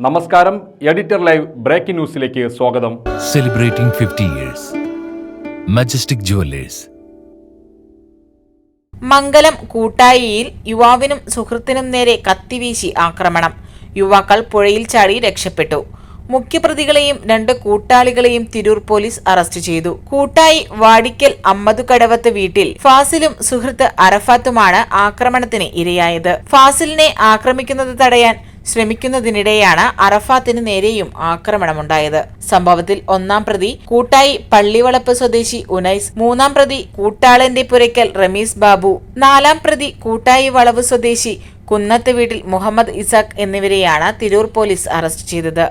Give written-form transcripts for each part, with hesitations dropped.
നമസ്കാരം. Editor live breaking ന്യൂസിലേക്ക് സ്വാഗതം. Celebrating 50 years. Majestic jewellers. Mangalam കൂട്ടായിയിൽ യുവാവിനും സുഹൃത്തിനും നേരെ കത്തിവീശി ആക്രമണം. യുവാക്കൾ പുഴയിൽ ചാടി രക്ഷപ്പെട്ടു. മുഖ്യപ്രതികളെയും 2 കൂട്ടാളികളെയും തിരൂർ പോലീസ് അറസ്റ്റ് ചെയ്തു. കൂട്ടായി വാടിക്കൽ അമ്മദുകടവത്ത് വീട്ടിൽ ഫാസിലും സുഹൃത്ത് അറഫാത്തുമാണ് ആക്രമണത്തിന് ഇരയായത്. ഫാസിലിനെ ആക്രമിക്കുന്നത് തടയാൻ ശ്രമിക്കുന്നതിനിടെയാണ് അറഫാത്തിന് നേരെയും ആക്രമണമുണ്ടായത്. സംഭവത്തിൽ 1-ാം പ്രതി കൂട്ടായി പള്ളിവളപ്പ് സ്വദേശി ഉനൈസ്, 3-ാം പ്രതി കൂട്ടാളന്റെ പുരയ്ക്കൽ റമീസ് ബാബു, 4-ാം പ്രതി കൂട്ടായി വളവ് സ്വദേശി കുന്നത്ത് വീട്ടിൽ മുഹമ്മദ് ഇസാഖ് എന്നിവരെയാണ് തിരൂർ പോലീസ് അറസ്റ്റ് ചെയ്തത്.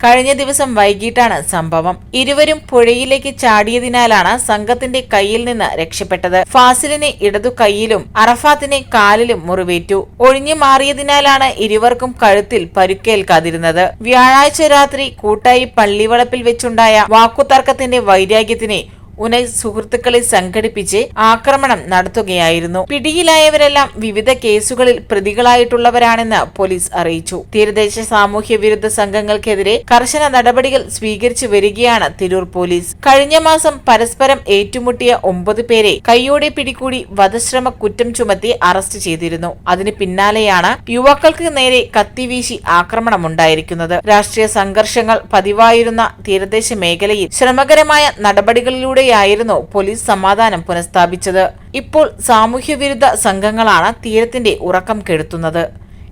കഴിഞ്ഞ ദിവസം വൈകിട്ടാണ് സംഭവം. ഇരുവരും പുഴയിലേക്ക് ചാടിയതിനാലാണ് സംഘത്തിന്റെ കയ്യിൽ നിന്ന് രക്ഷപ്പെട്ടത്. ഫാസിലിനെ ഇടതു കൈയിലും അറഫാത്തിനെ കാലിലും മുറിവേറ്റു. ഒഴിഞ്ഞു മാറിയതിനാലാണ് ഇരുവർക്കും കഴുത്തിൽ പരുക്കേൽക്കാതിരുന്നത്. വ്യാഴാഴ്ച രാത്രി കൂട്ടായി പള്ളിവളപ്പിൽ വെച്ചുണ്ടായ വാക്കുതർക്കത്തിന്റെ വൈരാഗ്യത്തിനെ ഉനൈസ് സുഹൃത്തുക്കളെ സംഘടിപ്പിച്ച് ആക്രമണം നടത്തുകയായിരുന്നു. പിടിയിലായവരെല്ലാം വിവിധ കേസുകളിൽ പ്രതികളായിട്ടുള്ളവരാണെന്ന് പോലീസ് അറിയിച്ചു. തീരദേശ സാമൂഹ്യ വിരുദ്ധ സംഘങ്ങൾക്കെതിരെ കർശന നടപടികൾ സ്വീകരിച്ചു വരികയാണ് തിരൂർ പോലീസ്. കഴിഞ്ഞ മാസം പരസ്പരം ഏറ്റുമുട്ടിയ 9 പേരെ കൈയോടെ പിടികൂടി വധശ്രമ കുറ്റം ചുമത്തി അറസ്റ്റ് ചെയ്തിരുന്നു. അതിന് പിന്നാലെയാണ് യുവാക്കൾക്ക് നേരെ കത്തിവീശി ആക്രമണമുണ്ടായിരിക്കുന്നത്. രാഷ്ട്രീയ സംഘർഷങ്ങൾ പതിവായിരുന്ന തീരദേശ മേഖലയിൽ ശ്രമകരമായ നടപടികളിലൂടെ യായിരുന്നു പോലീസ് സമാധാനം പുനഃസ്ഥാപിച്ചത്. ഇപ്പോൾ സാമൂഹ്യവിരുദ്ധ സംഘങ്ങളാണ് തീരത്തിന്റെ ഉറക്കം കെടുത്തുന്നത്.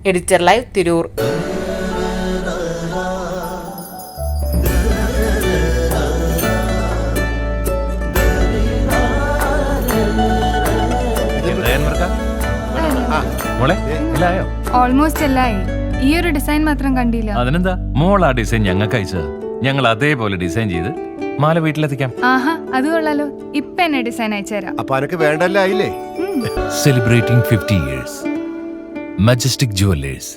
Editor live Tirur. ഓൾമോസ്റ്റ് എല്ലായി. ഈ ഒരു ഡിസൈൻ മാത്രം കണ്ടില്ല. അതിനെന്താ, മോൾ ആ ഡിസൈൻ ഞങ്ങൾക്ക് അയച്ചത്. ഞങ്ങൾ അതേപോലെ ഡിസൈൻ ചെയ്ത് മാല വീട്ടിലെത്തിക്കാം. ആഹാ, അത് കൊള്ളാലോ. ഇപ്പൊ എന്നെ ഡിസൈൻ അയച്ചുതരാം. അപ്പൊ അനക്ക് വേണ്ടല്ലേ? Celebrating 50 years. Majestic jewellers.